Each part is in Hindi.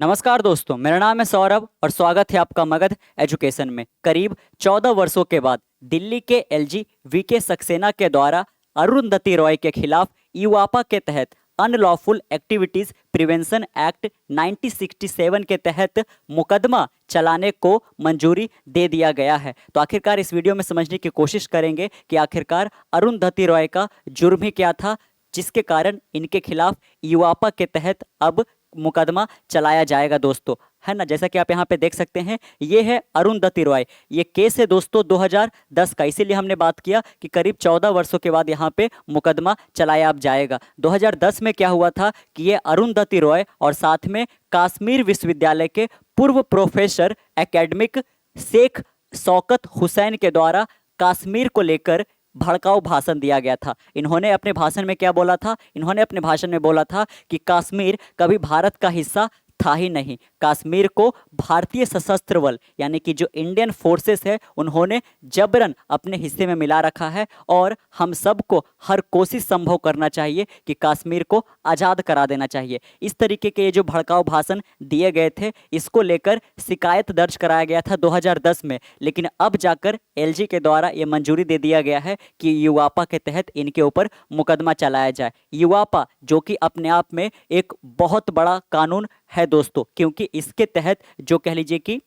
नमस्कार दोस्तों, मेरा नाम है सौरभ और स्वागत है आपका मगध एजुकेशन में। करीब 14 वर्षों के बाद दिल्ली के एलजी वीके सक्सेना के द्वारा अरुंधति रॉय के खिलाफ यूआपा के तहत अनलॉफुल एक्टिविटीज प्रिवेंशन एक्ट 1967 के तहत मुकदमा चलाने को मंजूरी दे दिया गया है। तो आखिरकार इस वीडियो में समझने की कोशिश करेंगे कि आखिरकार अरुंधति रॉय का जुर्म ही क्या था, जिसके कारण इनके खिलाफ यूआपा के तहत अब मुकदमा चलाया जाएगा दोस्तों, है ना। जैसा कि आप यहाँ पे देख सकते हैं, ये है अरुंधति रॉय। ये केस है दोस्तों 2010 का, इसीलिए हमने बात किया कि करीब 14 वर्षों के बाद यहाँ पे मुकदमा चलाया अब जाएगा। 2010 में क्या हुआ था कि ये अरुंधति रॉय और साथ में कश्मीर विश्वविद्यालय के पूर्व प्रोफेसर एकेडमिक शेख शौकत हुसैन के द्वारा कश्मीर को लेकर भड़काऊ भाषण दिया गया था। इन्होंने अपने भाषण में क्या बोला था? इन्होंने अपने भाषण में बोला था कि कश्मीर कभी भारत का हिस्सा था ही नहीं। कश्मीर को भारतीय सशस्त्र बल यानी कि जो इंडियन फोर्सेस है उन्होंने जबरन अपने हिस्से में मिला रखा है और हम सबको हर कोशिश संभव करना चाहिए कि कश्मीर को आज़ाद करा देना चाहिए। इस तरीके के ये जो भड़काऊ भाषण दिए गए थे, इसको लेकर शिकायत दर्ज कराया गया था 2010 में, लेकिन अब जाकर एलजी के द्वारा ये मंजूरी दे दिया गया है कि यूआपा के तहत इनके ऊपर मुकदमा चलाया जाए। यूआपा जो कि अपने आप में एक बहुत बड़ा कानून है दोस्तों, क्योंकि इसके तहत जो कह लीजिए कि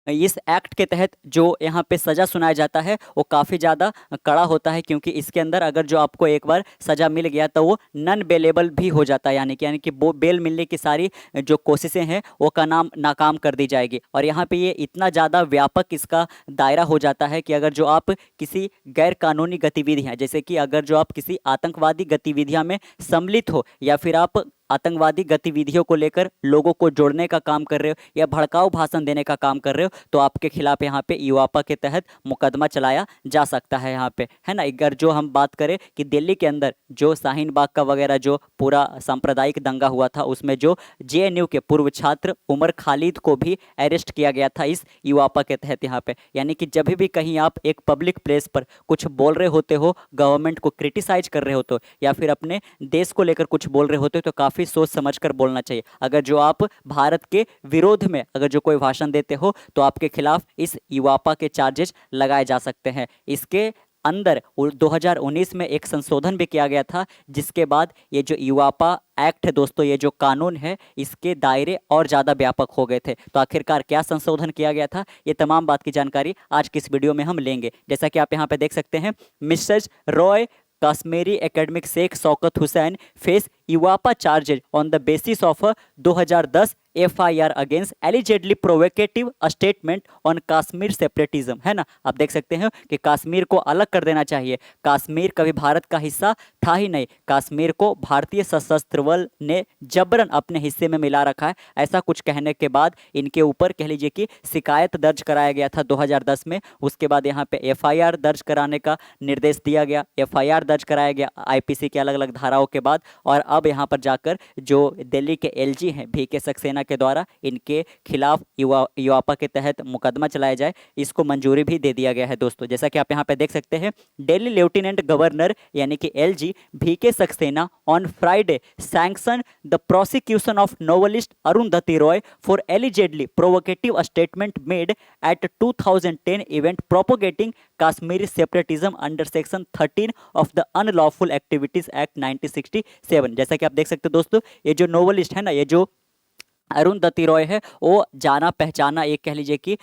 इस एक्ट के तहत जो यहाँ पे सज़ा सुनाया जाता है वो काफ़ी ज़्यादा कड़ा होता है, क्योंकि इसके अंदर अगर जो आपको एक बार सज़ा मिल गया तो वो नन बेलेबल भी हो जाता है, यानी कि वो बेल मिलने की सारी जो कोशिशें हैं वो का नाम नाकाम कर दी जाएगी। और यहाँ पे ये इतना ज़्यादा व्यापक इसका दायरा हो जाता है कि अगर जो आप किसी गैर कानूनी गतिविधियाँ, जैसे कि अगर जो आप किसी आतंकवादी गतिविधियाँ में सम्मिलित हो या फिर आप आतंकवादी गतिविधियों को लेकर लोगों को जोड़ने का काम कर रहे हो या भड़काऊ भाषण देने का काम कर रहे हो, तो आपके खिलाफ यहाँ पे यूआपा के तहत मुकदमा चलाया जा सकता है यहाँ पे, है ना। अगर जो हम बात करें कि दिल्ली के अंदर जो शाहीन बाग का वगैरह जो पूरा सांप्रदायिक दंगा हुआ था, उसमें जो जेएनयू के पूर्व छात्र उमर खालिद को भी अरेस्ट किया गया था इस यूआपा के तहत यहाँ पे। यानी कि जब भी कहीं आप एक पब्लिक प्लेस पर कुछ बोल रहे होते हो, गवर्नमेंट को क्रिटिसाइज कर रहे होते हो या फिर अपने देश को लेकर कुछ बोल रहे होते हो, तो काफ़ी सोच समझकर बोलना चाहिए। अगर जो आप भारत के विरोध में अगर जो कोई भाषण देते हो तो आपके खिलाफ इस यूआपा के चार्जेस लगाए जा सकते हैं। इसके अंदर 2019 में एक संशोधन भी किया गया था, जिसके बाद ये जो यूआपा एक्ट है दोस्तों, ये जो कानून है, इसके दायरे और ज़्यादा व्यापक हो गए थे। तो आखिरकार क्या संशोधन किया गया था, ये तमाम बात की जानकारी आज की इस वीडियो में हम लेंगे। जैसा कि आप यहाँ पे देख सकते हैं, Mrs Roy Kashmiri academic Sheikh Shaukat Hussain face UAPA charges on the basis of 2010 FIR against allegedly provocative statement on Kashmir separatism, है ना। आप देख सकते हैं कि कश्मीर को अलग कर देना चाहिए, कश्मीर कभी भारत का हिस्सा था ही नहीं, कश्मीर को भारतीय सशस्त्र बल ने जबरन अपने हिस्से में मिला रखा है, ऐसा कुछ कहने के बाद इनके ऊपर कह लीजिए कि शिकायत दर्ज कराया गया था 2010 में। उसके बाद यहाँ पे एफआईआर दर्ज कराने का निर्देश दिया गया, एफआईआर दर्ज कराया गया आईपीसी के अलग अलग धाराओं के बाद, और अब यहाँ पर जाकर जो दिल्ली के एलजी हैं वीके सक्सेना के द्वारा इनके खिलाफ यूआपा के तहत मुकदमा चलाया जाए, इसको मंजूरी भी दे दिया गया है दोस्तों। जैसा कि आप यहाँ पे देख सकते हैं, दिल्ली लेफ्टिनेंट गवर्नर यानी कि LG VK Saxena on Friday sanction the prosecution of novelist Arundhati Roy for allegedly provocative statement made at 2010 event propagating Kashmiri separatism under section 13 of the unlawful activities act 1967। जैसा कि आप देख सकते हैं दोस्तों, ये जो नोवेलिस्ट है ना, ये जो अरुंधति रॉय है, वो जाना पहचाना एक कह लीजिए कि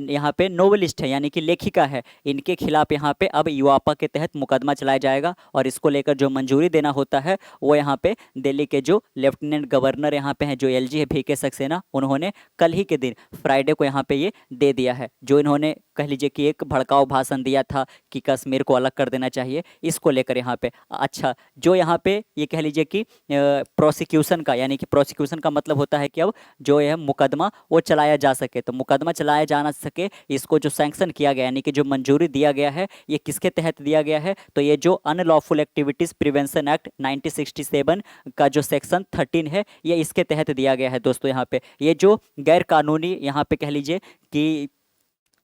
यहाँ पे नोवेलिस्ट है, यानी कि लेखिका है। इनके खिलाफ यहाँ पे अब यूआपा के तहत मुकदमा चलाया जाएगा और इसको लेकर जो मंजूरी देना होता है वो यहाँ पे दिल्ली के जो लेफ्टिनेंट गवर्नर यहाँ पे हैं, जो एलजी है वीके सक्सेना, उन्होंने कल ही के दिन फ्राइडे को यहाँ पे ये दे दिया है। जो इन्होंने कह लीजिए कि एक भड़काऊ भाषण दिया था कि कश्मीर को अलग कर देना चाहिए, इसको लेकर यहाँ पे अच्छा जो यहाँ पे ये कह लीजिए कि प्रोसिक्यूशन का, यानी कि प्रोसिक्यूशन का मतलब होता है कि अब जो यह मुकदमा वो चलाया जा सके, तो मुकदमा चलाया जा ना सके, इसको जो सैंक्शन किया गया यानी कि जो मंजूरी दिया गया है, ये किसके तहत दिया गया है, तो ये जो अनलॉफुल एक्टिविटीज़ प्रिवेंशन एक्ट 1967 का जो सेक्शन 13 है, ये इसके तहत दिया गया है दोस्तों। यहाँ पे ये जो गैर कानूनी यहाँ पे कह लीजिए कि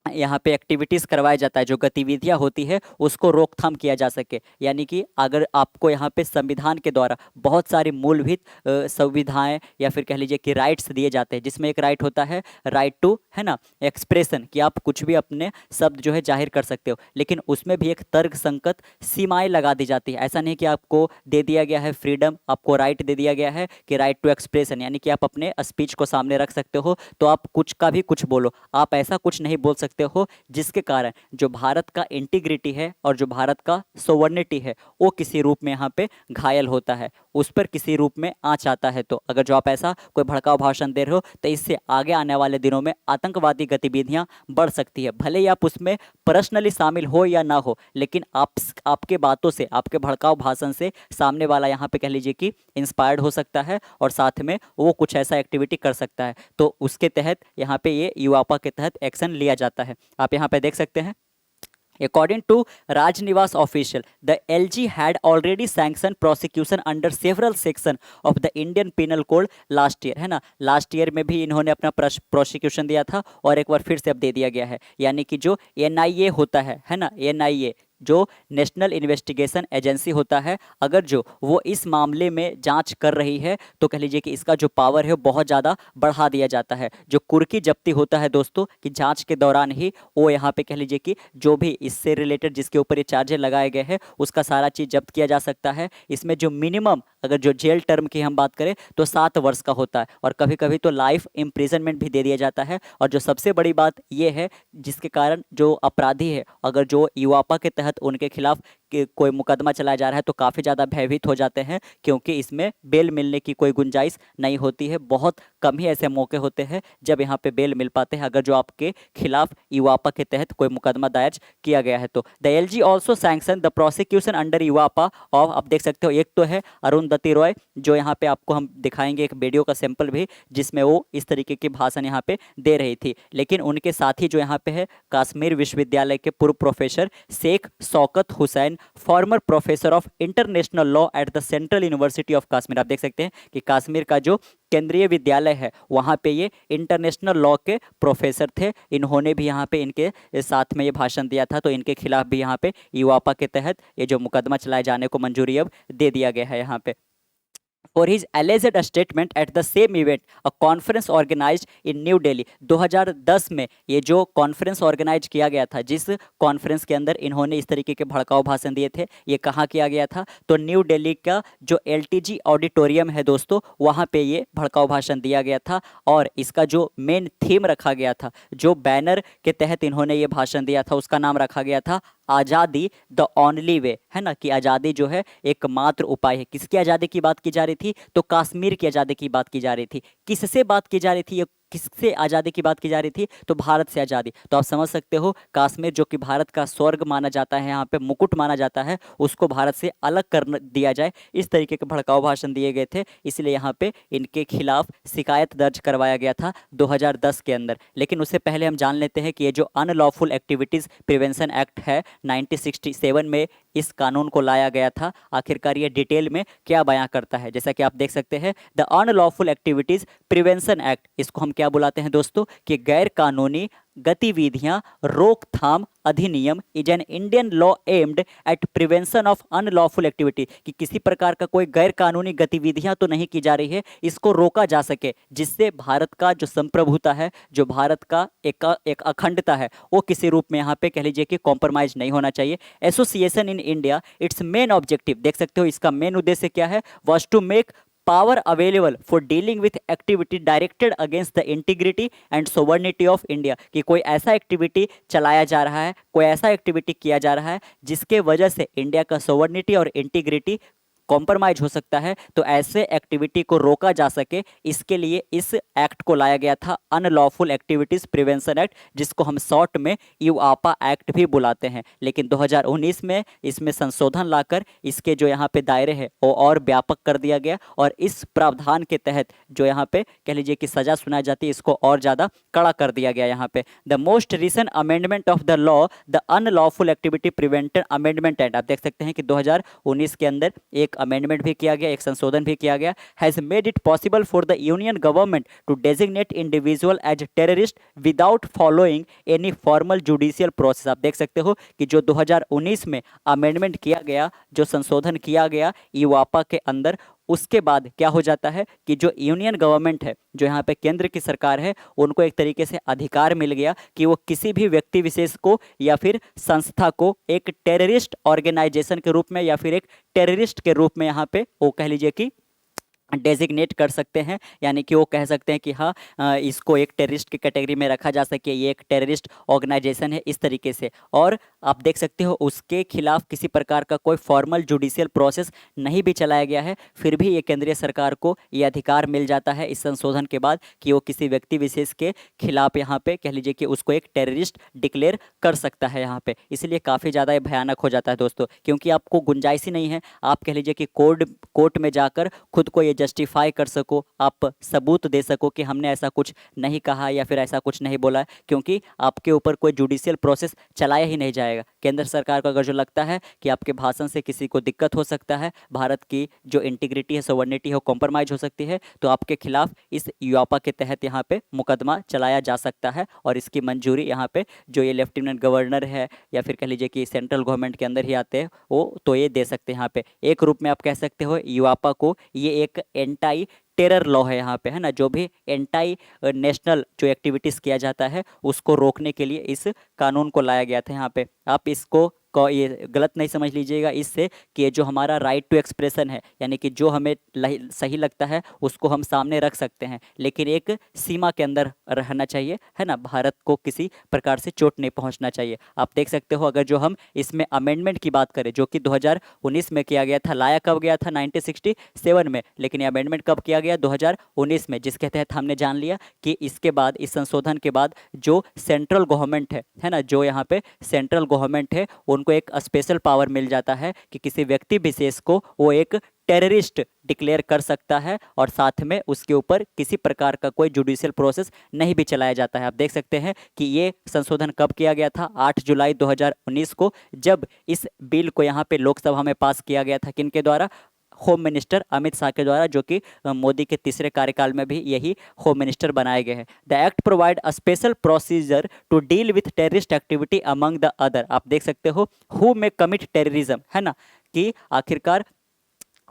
यहाँ पे एक्टिविटीज़ करवाया जाता है, जो गतिविधियाँ होती है उसको रोकथाम किया जा सके। यानी कि अगर आपको यहाँ पे संविधान के द्वारा बहुत सारी मूलभूत सुविधाएं या फिर कह लीजिए कि राइट्स दिए जाते हैं, जिसमें एक राइट होता है राइट टू, है ना, एक्सप्रेशन, कि आप कुछ भी अपने शब्द जो है जाहिर कर सकते हो, लेकिन उसमें भी एक तर्क संगत सीमाएं लगा दी जाती है। ऐसा नहीं कि आपको दे दिया गया है फ्रीडम, आपको राइट दे दिया गया है कि राइट टू एक्सप्रेशन, यानी कि आप अपने स्पीच को सामने रख सकते हो तो आप कुछ का भी कुछ बोलो, आप ऐसा कुछ नहीं बोल सकते हो जिसके कारण जो भारत का इंटीग्रिटी है और जो भारत का सोवर्निटी है वो किसी रूप में यहाँ पे घायल होता है, उस पर किसी रूप में आँच आता है। तो अगर जो आप ऐसा कोई भड़काऊ भाषण दे रहे हो तो इससे आगे आने वाले दिनों में आतंकवादी गतिविधियां बढ़ सकती है। भले ही आप उसमें पर्सनली शामिल हो या ना हो, लेकिन आपके बातों से, आपके भड़काऊ भाषण से सामने वाला यहाँ पे कह लीजिए कि इंस्पायर्ड हो सकता है और साथ में वो कुछ ऐसा एक्टिविटी कर सकता है। तो उसके तहत यहाँ पे ये युवापा के तहत एक्शन लिया जाता है। आप यहाँ पे देख सकते हैं, According to Rajnivas official, the LG had already sanctioned prosecution under several sections of the Indian Penal Code last year, है ना। लास्ट ईयर में भी इन्होंने अपना प्रोसिक्यूशन दिया था और एक बार फिर से अब दे दिया गया है। यानी कि जो एनआईए होता है ना, एनआईए जो नेशनल इन्वेस्टिगेशन एजेंसी होता है, अगर जो वो इस मामले में जांच कर रही है तो कह लीजिए कि इसका जो पावर है वो बहुत ज़्यादा बढ़ा दिया जाता है। जो कुर्की जब्ती होता है दोस्तों, कि जांच के दौरान ही वो यहाँ पे कह लीजिए कि जो भी इससे रिलेटेड जिसके ऊपर ये चार्जेस लगाए गए हैं उसका सारा चीज़ जब्त किया जा सकता है। इसमें जो मिनिमम अगर जो जेल टर्म की हम बात करें तो 7 वर्ष का होता है और कभी कभी तो लाइफ इम्प्रिजनमेंट भी दे दिया जाता है। और जो सबसे बड़ी बात ये है जिसके कारण जो अपराधी है, अगर जो युवापा के तहत उनके खिलाफ कोई मुकदमा चलाया जा रहा है तो काफ़ी ज़्यादा भयभीत हो जाते हैं, क्योंकि इसमें बेल मिलने की कोई गुंजाइश नहीं होती है। बहुत कम ही ऐसे मौके होते हैं जब यहाँ पे बेल मिल पाते हैं अगर जो आपके खिलाफ युवापा के तहत कोई मुकदमा दायर किया गया है। तो the LG also sanction the prosecution under UAPA of, आप देख सकते हो एक तो है अरुंधति रॉय, जो यहाँ पे आपको हम दिखाएंगे एक वीडियो का सैंपल भी जिसमें वो इस तरीके की भाषण यहाँ पे दे रही थी। लेकिन उनके साथ ही जो यहाँ पे है कश्मीर विश्वविद्यालय के पूर्व professor Sheikh Shaukat Hussain, former professor of international law at the central university of Kashmir. आप देख सकते हैं कि कश्मीर का जो केंद्रीय विद्यालय है वहाँ पे ये इंटरनेशनल लॉ के प्रोफेसर थे, इन्होंने भी यहाँ पे इनके साथ में ये भाषण दिया था। तो इनके खिलाफ भी यहाँ पे युवापा के तहत ये जो मुकदमा चलाए जाने को मंजूरी अब दे दिया गया है यहाँ पे। For his alleged statement at the same event, a conference organized in New Delhi 2010 में ये जो कॉन्फ्रेंस ऑर्गेनाइज किया गया था, जिस कॉन्फ्रेंस के अंदर इन्होंने इस तरीके के भड़काऊ भाषण दिए थे, ये कहाँ किया गया था? तो न्यू दिल्ली का जो एलटीजी ऑडिटोरियम है दोस्तों, वहाँ पे ये भड़काऊ भाषण दिया गया था। और इसका जो मेन थीम रखा गया था, जो बैनर के तहत इन्होंने ये भाषण दिया था, उसका नाम रखा गया था आज़ादी द ओनली वे, है ना, कि आज़ादी जो है एकमात्र उपाय है। किसकी आज़ादी की बात की जा रही थी? तो कश्मीर की आज़ादी की बात की जा रही थी। किससे बात की जा रही थी? ये किससे आज़ादी की बात की जा रही थी? तो भारत से आज़ादी। तो आप समझ सकते हो कश्मीर जो कि भारत का स्वर्ग माना जाता है, यहाँ पे मुकुट माना जाता है, उसको भारत से अलग कर दिया जाए, इस तरीके के भड़काऊ भाषण दिए गए थे। इसलिए यहाँ पे इनके खिलाफ शिकायत दर्ज करवाया गया था 2010 के अंदर। लेकिन उससे पहले हम जान लेते हैं कि ये जो अनलॉफुल एक्टिविटीज़ प्रिवेंशन एक्ट है 1967 में इस कानून को लाया गया था। आखिरकार ये डिटेल में क्या बयां करता है? जैसा कि आप देख सकते हैं, the unlawful activities prevention act, इसको हम क्या बुलाते हैं दोस्तों? कि गैर कानूनी गतिविधियां रोकथाम अधिनियम is an Indian law aimed at prevention of unlawful activity, कि किसी प्रकार का कोई गैर कानूनी गतिविधियां तो नहीं की जा रही है, इसको रोका जा सके, जिससे भारत का जो संप्रभुता है, जो भारत का एक अखंडता है, वो किसी रूप में यहाँ पे कह लीजिए कि कॉम्प्रोमाइज नहीं होना चाहिए। Association in India its main objective, देख सकते हो इसका मेन उद्देश्य क्या है? Was to make power available for dealing with activity directed against the integrity and sovereignty of India, कि कोई ऐसा एक्टिविटी चलाया जा रहा है, कोई ऐसा एक्टिविटी किया जा रहा है जिसके वजह से इंडिया का सोवर्निटी और इंटीग्रिटी कॉम्प्रोमाइज हो सकता है, तो ऐसे एक्टिविटी को रोका जा सके, इसके लिए इस एक्ट को लाया गया था, अनलॉफुल एक्टिविटीज प्रिवेंशन एक्ट, जिसको हम शॉर्ट में यूआपा एक्ट भी बुलाते हैं। लेकिन 2019 में इसमें संशोधन लाकर इसके जो यहाँ पे दायरे हैं वो और व्यापक कर दिया गया, और इस प्रावधान के तहत जो यहाँ पे कह लीजिए कि सजा सुनाई जाती है, इसको और ज़्यादा कड़ा कर दिया गया यहाँ पे। The most recent amendment of the law the unlawful activity prevention amendment act, आप देख सकते हैं कि 2019 के अंदर एक अमेंडमेंट भी किया गया, एक संशोधन भी किया गया, has made it possible for the union government to designate individual as terrorist without following any formal judicial process. आप देख सकते हो कि जो 2019 में अमेंडमेंट किया गया, जो संशोधन किया गया ईवापा के अंदर, उसके बाद क्या हो जाता है कि जो यूनियन गवर्नमेंट है, जो यहाँ पे केंद्र की सरकार है, उनको एक तरीके से अधिकार मिल गया कि वो किसी भी व्यक्ति विशेष को या फिर संस्था को एक टेररिस्ट ऑर्गेनाइजेशन के रूप में या फिर एक टेररिस्ट के रूप में यहाँ पे वो कह लीजिए कि डेजिग्नेट कर सकते हैं। यानी कि वो कह सकते हैं कि हाँ, इसको एक टेररिस्ट की कैटेगरी में रखा जा सके, ये एक टेररिस्ट ऑर्गेनाइजेशन है, इस तरीके से। और आप देख सकते हो उसके खिलाफ किसी प्रकार का कोई फॉर्मल जुडिशियल प्रोसेस नहीं भी चलाया गया है, फिर भी ये केंद्रीय सरकार को ये अधिकार मिल जाता है इस संशोधन के बाद कि वो किसी व्यक्ति विशेष के खिलाफ यहाँ पे कह लीजिए कि उसको एक टेररिस्ट डिक्लेयर कर सकता है यहाँ पे। इसलिए काफ़ी ज़्यादा ये भयानक हो जाता है दोस्तों, क्योंकि आपको गुंजाइश ही नहीं है, आप कह लीजिए कि कोर्ट में जाकर खुद को ये जस्टिफाई कर सको, आप सबूत दे सको कि हमने ऐसा कुछ नहीं कहा या फिर ऐसा कुछ नहीं बोला, क्योंकि आपके ऊपर कोई जुडिशियल प्रोसेस चलाया ही नहीं जाएगा। केंद्र सरकार को अगर जो लगता है कि आपके भाषण से किसी को दिक्कत हो सकता है, भारत की जो इंटीग्रिटी है, सोवर्निटी है, वो कॉम्प्रोमाइज हो सकती है, तो आपके खिलाफ इस यूआपा के तहत यहाँ पे मुकदमा चलाया जा सकता है। और इसकी मंजूरी यहाँ पे जो ये लेफ्टिनेंट गवर्नर है या फिर कह लीजिए कि सेंट्रल गवर्नमेंट के अंदर ही आते हैं, वो तो ये दे सकते हैं। यहाँ पे एक रूप में आप कह सकते हो यूआपा को ये एक एंटाई टेरर लॉ है यहाँ पे, है ना। जो भी एंटाई नेशनल जो एक्टिविटीज़ किया जाता है उसको रोकने के लिए इस कानून को लाया गया था यहाँ पे। आप इसको ये गलत नहीं समझ लीजिएगा इससे कि ये जो हमारा राइट टू एक्सप्रेशन है, यानी कि जो हमें सही लगता है उसको हम सामने रख सकते हैं, लेकिन एक सीमा के अंदर रहना चाहिए, है ना। भारत को किसी प्रकार से चोट नहीं पहुंचना चाहिए। आप देख सकते हो अगर जो हम इसमें अमेंडमेंट की बात करें जो कि 2019 में किया गया था, लाया कब गया था 1967 में, लेकिन ये अमेंडमेंट कब किया गया 2019 में, जिसके तहत हमने जान लिया कि इसके बाद, इस संशोधन के बाद जो सेंट्रल गवर्नमेंट है ना, जो यहाँ पे सेंट्रल गवर्नमेंट है उनको एक स्पेशल पावर मिल जाता है कि किसी व्यक्ति विशेष को वो एक टेररिस्ट डिक्लेयर कर सकता है और साथ में उसके ऊपर किसी प्रकार का कोई जुडिशियल प्रोसेस नहीं भी चलाया जाता है। आप देख सकते हैं कि ये संशोधन कब किया गया था, 8 जुलाई 2019 को, जब इस बिल को यहाँ पे लोकसभा में पास किया गया था। किनके द्वारा? होम मिनिस्टर अमित शाह के द्वारा, जो कि मोदी के तीसरे कार्यकाल में भी यही होम मिनिस्टर बनाए गए हैं। The act provide a special procedure to deal with terrorist activity among the other. आप देख सकते हो हु मे कमिट टेररिज्म, है ना, कि आखिरकार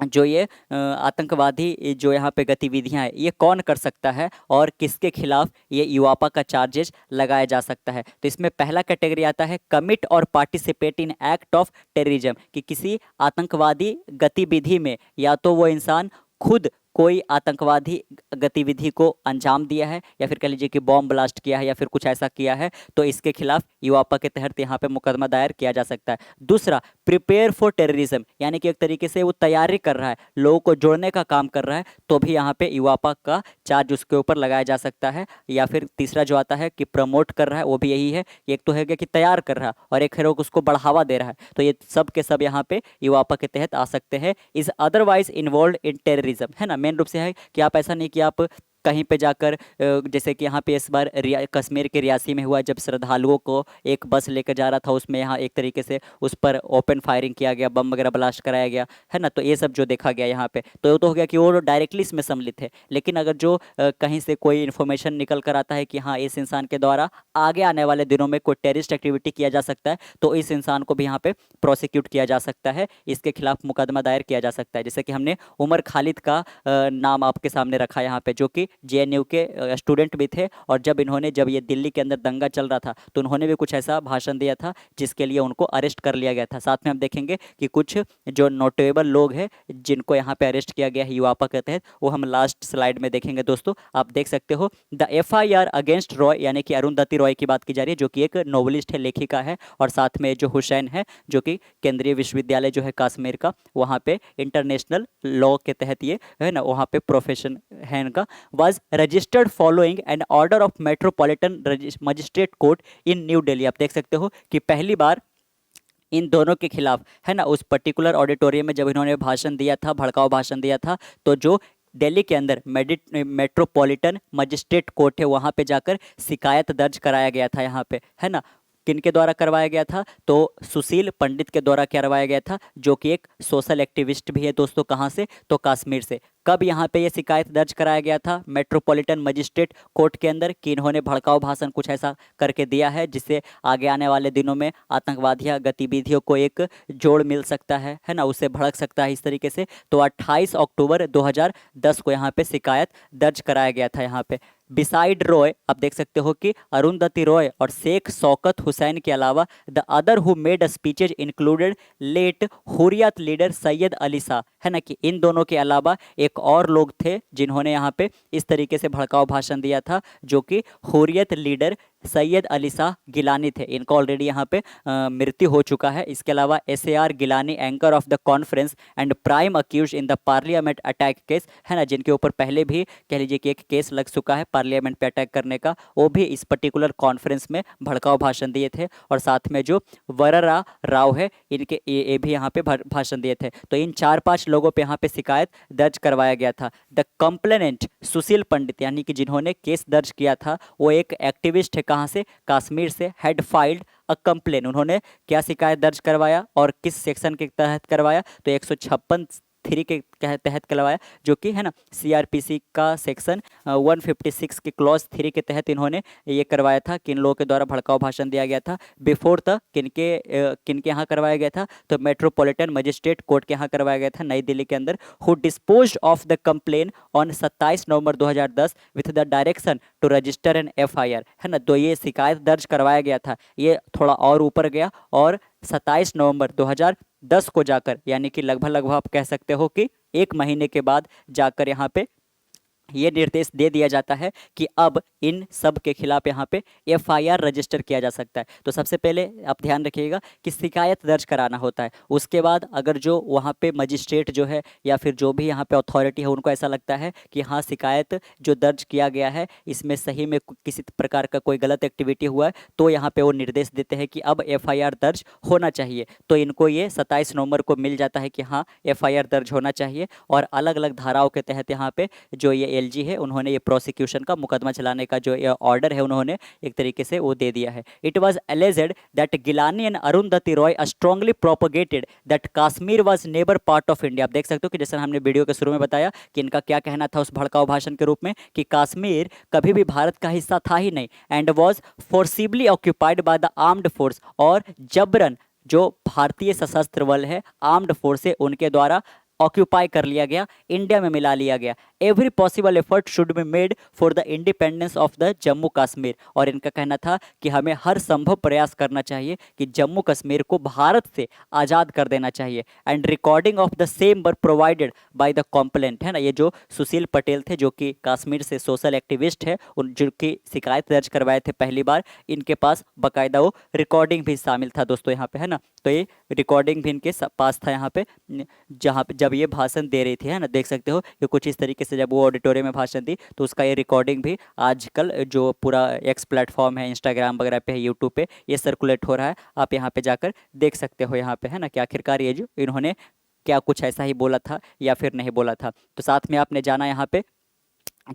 जो ये आतंकवादी जो यहाँ पे गतिविधियाँ हैं ये कौन कर सकता है और किसके खिलाफ ये यूआपा का चार्जेस लगाया जा सकता है। तो इसमें पहला कैटेगरी आता है कमिट और participate in act of terrorism, कि किसी आतंकवादी गतिविधि में या तो वो इंसान खुद कोई आतंकवादी गतिविधि को अंजाम दिया है या फिर कह लीजिए कि बॉम्ब ब्लास्ट किया है या फिर कुछ ऐसा किया है, तो इसके खिलाफ यूआपा के तहत यहाँ पे मुकदमा दायर किया जा सकता है। दूसरा, प्रिपेयर फॉर टेररिज्म, यानी कि एक तरीके से वो तैयारी कर रहा है, लोगों को जोड़ने का काम कर रहा है, तो भी यहाँ पे यूआपा का चार्ज उसके ऊपर लगाया जा सकता है। या फिर तीसरा जो आता है कि प्रमोट कर रहा है, वो भी यही है, एक तो है कि तैयार कर रहा है और एक है उसको बढ़ावा दे रहा है, तो ये सब के सब यहाँ पे यूआपा के तहत आ सकते हैं। Is otherwise involve in terrorism, है ना। मेन रूप से है कि आप ऐसा नहीं कि आप कहीं पे जाकर, जैसे कि यहाँ पे इस बार कश्मीर के रियासी में हुआ, जब श्रद्धालुओं को एक बस लेकर जा रहा था, उसमें यहाँ एक तरीके से उस पर ओपन फायरिंग किया गया, बम वगैरह ब्लास्ट कराया गया, है ना। तो ये सब जो देखा गया यहाँ पे, तो ये तो हो गया कि वो डायरेक्टली इसमें सम्मिलित है। लेकिन अगर जो कहीं से कोई इन्फॉर्मेशन निकल कर आता है कि हाँ इस इंसान के द्वारा आगे आने वाले दिनों में कोई टेररिस्ट एक्टिविटी किया जा सकता है, तो इस इंसान को भी यहाँ पे प्रोसिक्यूट किया जा सकता है, इसके खिलाफ मुकदमा दायर किया जा सकता है। जैसे कि हमने उमर खालिद का नाम आपके सामने रखा यहाँ पे, जो कि जेएनयू के स्टूडेंट भी थे, और जब ये दिल्ली के अंदर दंगा चल रहा था तो उन्होंने भी कुछ ऐसा भाषण दिया था जिसके लिए उनको अरेस्ट कर लिया गया था। साथ में हम देखेंगे कि कुछ जो नोटेबल लोग हैं जिनको यहाँ पे अरेस्ट किया गया है यूआपा के तहत, वो हम लास्ट स्लाइड में देखेंगे दोस्तों। आप देख सकते हो द एफआईआर अगेंस्ट रॉय, यानी कि अरुंधति रॉय की बात की जा रही है, जो कि एक नोवेलिस्ट है, लेखिका है, और साथ में जो हुसैन है जो कि केंद्रीय विश्वविद्यालय जो है कश्मीर का, वहाँ पे इंटरनेशनल लॉ के तहत ये है ना, वहाँ पे प्रोफेशन है इनका, was registered following an order of metropolitan magistrate court in New Delhi. आप देख सकते हो कि पहली बार इन दोनों के खिलाफ, है ना, उस पर्टिकुलर ऑडिटोरियम में जब इन्होंने भाषण दिया था, भड़काऊ भाषण दिया था, तो जो दिल्ली के अंदर मेट्रोपॉलिटन मजिस्ट्रेट कोर्ट है वहाँ पे जाकर शिकायत दर्ज कराया गया था यहाँ पे, है ना। किन के द्वारा करवाया गया था, तो सुशील पंडित के द्वारा करवाया गया था, जो कि एक सोशल एक्टिविस्ट भी है दोस्तों। कहाँ से, तो कश्मीर से। कब यहाँ पे ये शिकायत दर्ज कराया गया था, मेट्रोपॉलिटन मजिस्ट्रेट कोर्ट के अंदर, कि इन्होंने भड़काऊ भाषण कुछ ऐसा करके दिया है जिससे आगे आने वाले दिनों में आतंकवादियों गतिविधियों को एक जोड़ मिल सकता है ना, उससे भड़क सकता है इस तरीके से। तो 28 अक्टूबर 2010 को यहाँ पे शिकायत दर्ज कराया गया था। यहाँ पे बिसाइड रॉय, आप देख सकते हो कि अरुंधति रॉय और शेख शौकत हुसैन के अलावा the other who made speeches included late Hurriyat leader Syed Ali Shah, है ना, कि इन दोनों के अलावा एक और लोग थे जिन्होंने यहाँ पे इस तरीके से भड़काऊ भाषण दिया था, जो कि हुरियत लीडर सैयद अली शाह गिलानी थे। इनका ऑलरेडी यहाँ पे मृत्यु हो चुका है। इसके अलावा SAR Geelani, anchor of the conference and prime accused in the parliament attack case, है ना, जिनके ऊपर पहले भी कह लीजिए कि एक केस लग चुका है पार्लियामेंट पे अटैक करने का, वो भी इस पर्टिकुलर कॉन्फ्रेंस में भड़काऊ भाषण दिए थे। और साथ में जो वररा राव है, इनके ये भी यहाँ पे भाषण दिए थे। तो इन 4-5 लोगों पे यहाँ पे शिकायत दर्ज करवाया गया था। द कंप्लेनेंट सुशील पंडित, यानी कि जिन्होंने केस दर्ज किया था, वो एक एक्टिविस्ट है। कहाँ से, कश्मीर से। हैड फाइल्ड अ कंप्लेन, उन्होंने क्या शिकायत दर्ज करवाया और किस सेक्शन के तहत करवाया, तो 156(3) के तहत करवाया, जो कि है ना CRPC का सेक्शन 156 के क्लॉज 3 के तहत इन्होंने ये करवाया था कि इन लोगों के द्वारा भड़काऊ भाषण दिया गया था। बिफोर तक किनके यहाँ करवाया गया था, तो मेट्रोपॉलिटन मजिस्ट्रेट कोर्ट के यहाँ करवाया गया था नई दिल्ली के अंदर। Who disposed of the complaint on 27 November 2010 with the direction to register an FIR, है ना। तो ये शिकायत दर्ज करवाया गया था, ये थोड़ा और ऊपर गया और 27 नवंबर 2010 को जाकर, यानी कि लगभग आप कह सकते हो कि 1 महीने के बाद जाकर यहाँ पे ये निर्देश दे दिया जाता है कि अब इन सब के खिलाफ यहाँ पे FIR रजिस्टर किया जा सकता है। तो सबसे पहले आप ध्यान रखिएगा कि शिकायत दर्ज कराना होता है। उसके बाद अगर जो वहाँ पे मजिस्ट्रेट जो है या फिर जो भी यहाँ पे अथॉरिटी है, उनको ऐसा लगता है कि हाँ शिकायत जो दर्ज किया गया है इसमें सही में किसी प्रकार का कोई गलत एक्टिविटी हुआ है, तो यहाँ पे वो निर्देश देते हैं कि अब FIR दर्ज होना चाहिए। तो इनको ये 27 नवंबर को मिल जाता है कि हाँ FIR दर्ज होना चाहिए। और अलग अलग धाराओं के तहत यहाँ पे जो ये LG है, उन्होंने ये प्रोसिक्यूशन का मुकदमा चलाने का जो ऑर्डर है, उन्होंने एक तरीके से वो दे दिया है। It was alleged that Geelani and Arundhati Roy strongly propagated that Kashmir was never part of India. आप देख सकते हो कि जैसे हमने वीडियो के शुरू में बताया कि इनका क्या कहना था उस भड़काऊ भाषण के रूप में, कि कश्मीर कभी भी भारत का हिस्सा था ही नहीं, and was forcibly occupied by the armed force, और जबरन जो भारतीय सशस्त्र बल है, आर्म्ड फोर्स है, उनके द्वारा ऑक्यूपाई कर लिया गया, इंडिया में मिला लिया गया। Every possible effort should be made for the independence of the Jammu Kashmir. और इनका कहना था कि हमें हर संभव प्रयास करना चाहिए कि जम्मू कश्मीर को भारत से आज़ाद कर देना चाहिए। And recording of the same were provided by the compliant, है ना। ये जो सुशील पटेल थे, जो कि कश्मीर से सोशल एक्टिविस्ट है, उन जिनकी शिकायत दर्ज करवाए थे पहली बार, इनके पास बाकायदा वो रिकॉर्डिंग भी शामिल था दोस्तों यहाँ पे, है ना। तो ये रिकॉर्डिंग भी इनके पास था यहाँ पे, जहाँ पे जब ये भाषण दे रही थी, है ना, देख सकते हो कि कुछ इस तरीके से जब वो ऑडिटोरियम में भाषण दी, तो उसका ये रिकॉर्डिंग भी आजकल जो पूरा X प्लेटफॉर्म है, इंस्टाग्राम वगैरह पे है, यूट्यूब पे ये सर्कुलेट हो रहा है। आप यहाँ पे जाकर देख सकते हो यहाँ पे, है ना, कि आखिरकार ये जो इन्होंने क्या कुछ ऐसा ही बोला था या फिर नहीं बोला था। तो साथ में आपने जाना यहाँ पे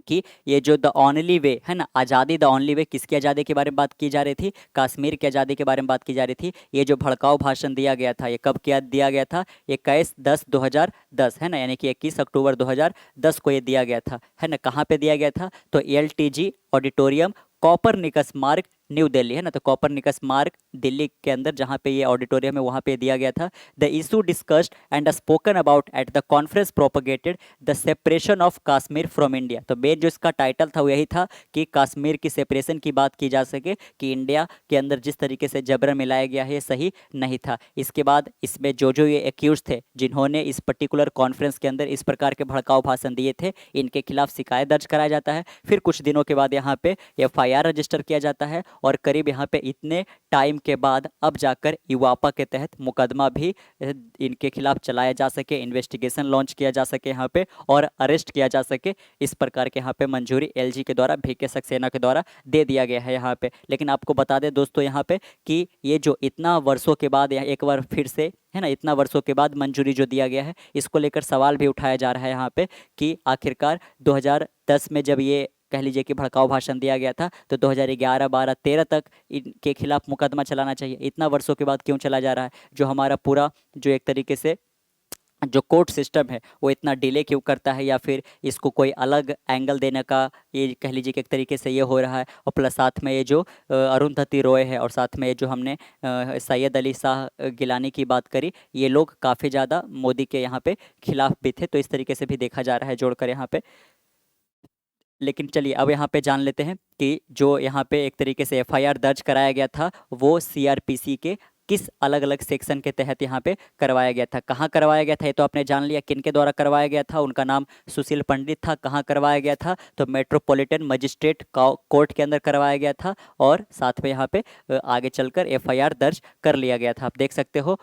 कि ये जो द ओनली वे है ना, आज़ादी द ओनली वे, किसकी आज़ादी के बारे में बात की जा रही थी, कश्मीर की आज़ादी के बारे में बात की जा रही थी। ये जो भड़काऊ भाषण दिया गया था, ये कब किया दिया गया था, 21/10/2010, है ना, यानी कि 21 अक्टूबर 2010 को ये दिया गया था, है ना। कहाँ पे दिया गया था, तो LTG ऑडिटोरियम, कॉपरनिकस मार्ग, न्यू दिल्ली, है ना। तो कॉपरनिकस मार्ग दिल्ली के अंदर जहाँ पे ये ऑडिटोरियम है, वहाँ पे दिया गया था। The issue discussed and spoken about at the conference propagated the separation of Kashmir from India. तो मेन जो इसका टाइटल था वो यही था कि कश्मीर की सेपरेशन की बात की जा सके, कि इंडिया के अंदर जिस तरीके से जबरन मिलाया गया है ये सही नहीं था। इसके बाद इसमें जो जो ये एक्यूज थे, जिन्होंने इस पर्टिकुलर कॉन्फ्रेंस के अंदर इस प्रकार के भड़काऊ भाषण दिए थे, इनके खिलाफ शिकायत दर्ज कराया जाता है। फिर कुछ दिनों के बाद यहाँ पे FIR रजिस्टर किया जाता है, और करीब यहाँ पे इतने टाइम के बाद अब जाकर युवापा के तहत मुकदमा भी इनके खिलाफ चलाया जा सके, इन्वेस्टिगेशन लॉन्च किया जा सके यहाँ पे, और अरेस्ट किया जा सके। इस प्रकार के यहाँ पे मंजूरी LG के द्वारा, VK सक्सेना के द्वारा दे दिया गया है यहाँ पे। लेकिन आपको बता दें दोस्तों यहाँ पे कि ये जो इतना वर्षों के बाद एक बार फिर से, है ना, इतना वर्षों के बाद मंजूरी जो दिया गया है, इसको लेकर सवाल भी उठाया जा रहा है यहाँ पे कि आखिरकार 2010 में जब ये कह लीजिए कि भड़काऊ भाषण दिया गया था, तो 2011, 12, 13 तक इनके खिलाफ मुकदमा चलाना चाहिए। इतना वर्षों के बाद क्यों चला जा रहा है? जो हमारा पूरा जो एक तरीके से जो कोर्ट सिस्टम है वो इतना डिले क्यों करता है, या फिर इसको कोई अलग एंगल देने का ये कह लीजिए कि एक तरीके से ये हो रहा है। और प्लस साथ में ये जो अरुंधति रॉय है, और साथ में ये जो हमने सैयद अली शाह गिलानी की बात करी, ये लोग काफ़ी ज़्यादा मोदी के यहाँ पे खिलाफ भी थे। तो इस तरीके से भी देखा जा रहा है जोड़कर यहाँ पे। लेकिन चलिए अब यहाँ पे जान लेते हैं कि जो यहाँ पे एक तरीके से एफआईआर दर्ज कराया गया था वो सीआरपीसी के किस अलग अलग सेक्शन के तहत यहाँ पे करवाया गया था। कहाँ करवाया गया था ये तो आपने जान लिया, किन के द्वारा करवाया गया था। उनका नाम सुशील पंडित था। कहाँ करवाया गया था? तो मेट्रोपॉलिटन मजिस्ट्रेट कोर्ट के अंदर करवाया गया था। और साथ में यहाँ पे आगे चलकर एफआईआर दर्ज कर लिया गया था। आप देख सकते हो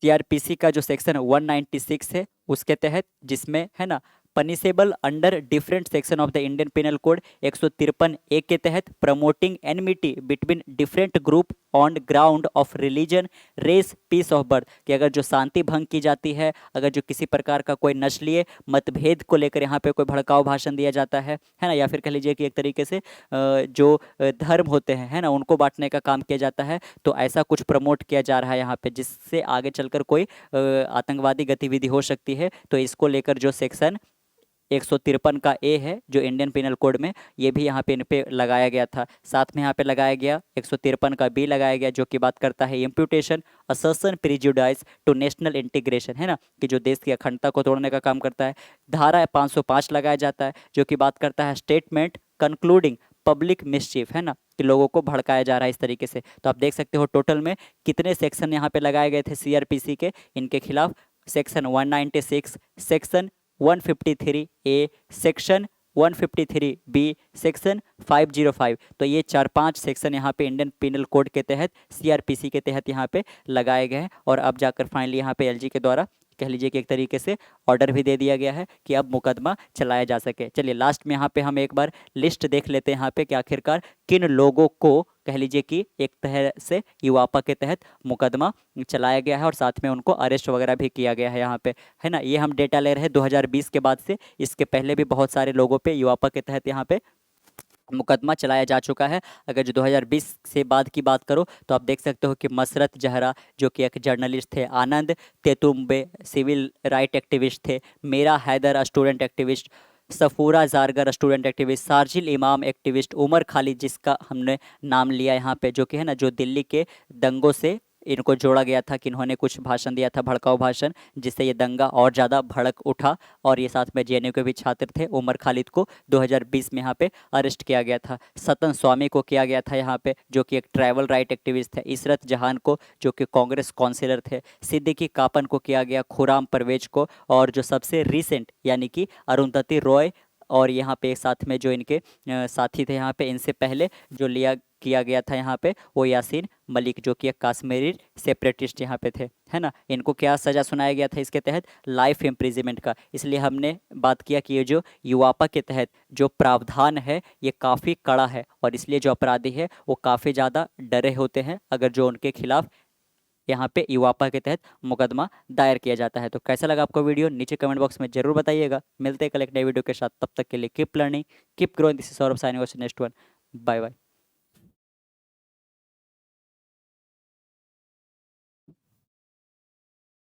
सीआरपीसी का जो सेक्शन 196 है उसके तहत, जिसमें है ना punishable under different section of the Indian penal code 153A के तहत promoting enmity between different group on ground of religion, race, place of birth, कि अगर जो शांति भंग की जाती है, अगर जो किसी प्रकार का कोई नस्लीय मतभेद को लेकर यहाँ पे कोई भड़काऊ भाषण दिया जाता है ना, या फिर कह लीजिए कि एक तरीके से जो धर्म होते हैं है ना उनको बांटने का काम किया जाता है, तो ऐसा कुछ प्रमोट किया जा रहा है यहाँ पे, जिससे आगे चलकर कोई आतंकवादी गतिविधि हो सकती है। तो इसको लेकर जो सेक्शन 153 का ए है जो इंडियन पिनल कोड में, ये भी यहाँ पे इन पे लगाया गया था। साथ में यहाँ पे लगाया गया 153 का बी लगाया गया, जो कि बात करता है imputation assertion prejudice to national integration, है ना, कि जो देश की अखंडता को तोड़ने का काम करता है। धारा 505 लगाया जाता है जो कि बात करता है स्टेटमेंट कंक्लूडिंग पब्लिक मिसचीफ, है ना, कि लोगों को भड़काया जा रहा है इस तरीके से। तो आप देख सकते हो टोटल में कितने सेक्शन यहाँ पे लगाए गए थे सीआरपीसी के इनके खिलाफ। Section 196, section 153A, section 153B, section 505। तो ये 4-5 सेक्शन यहाँ पे इंडियन पिनल कोड के तहत सीआरपीसी के तहत यहाँ पे लगाए गए हैं। और अब जाकर फाइनली यहाँ पे एलजी के द्वारा कह लीजिए कि एक तरीके से ऑर्डर भी दे दिया गया है कि अब मुकदमा चलाया जा सके। चलिए लास्ट में यहाँ पे हम एक बार लिस्ट देख लेते हैं यहाँ पे कि आखिरकार किन लोगों को कह लीजिए कि एक तरह से युवापा के तहत मुकदमा चलाया गया है, और साथ में उनको अरेस्ट वगैरह भी किया गया है यहाँ पे, है ना। ये हम डेटा ले रहे हैं 2020 के बाद से। इसके पहले भी बहुत सारे लोगों पे युवापा के तहत यहाँ पे मुकदमा चलाया जा चुका है। अगर जो 2020 से बाद की बात करो तो आप देख सकते हो कि मसरत जहरा जो कि एक जर्नलिस्ट थे, Anand Teltumbde civil right activist थे, Meeran Haider student activist, Safoora Zargar student activist, Sharjeel Imam activist, Umar Khalid जिसका हमने नाम लिया यहाँ पे, जो कि है ना जो दिल्ली के दंगों से इनको जोड़ा गया था कि इन्होंने कुछ भाषण दिया था भड़काऊ भाषण, जिससे ये दंगा और ज़्यादा भड़क उठा। और ये साथ में जेएनयू के भी छात्र थे। उमर खालिद को 2020 में यहाँ पे अरेस्ट किया गया था। सतन स्वामी को किया गया था यहाँ पे, जो कि एक ट्रैवल राइट एक्टिविस्ट थे। इसरत जहान को जो कि कांग्रेस काउंसिलर थे। सिद्दीकी कापन को किया गया, खुराम परवेज को, और जो सबसे रिसेंट यानी कि अरुंधति रॉय, और यहाँ पे साथ में जो इनके साथी थे यहाँ पे इनसे पहले जो लिया किया गया था यहाँ पे वो यासीन मलिक, जो कि एक काश्मीरी सेपरेटिस्ट यहाँ पे थे, है ना। इनको क्या सज़ा सुनाया गया था इसके तहत? लाइफ इम्प्रिजमेंट का। इसलिए हमने बात किया कि ये जो युवापा के तहत जो प्रावधान है ये काफ़ी कड़ा है, और इसलिए जो अपराधी है वो काफ़ी ज़्यादा डरे होते हैं अगर जो उनके खिलाफ यहाँ पे युवापा के तहत मुकदमा दायर किया जाता है। तो कैसा लगा आपको वीडियो नीचे कमेंट बॉक्स में जरूर बताइएगा। मिलते हैं कल एक नए वीडियो के साथ, तब तक के लिए keep learning keep growing. This is Saurabh signing off next one. Bye bye.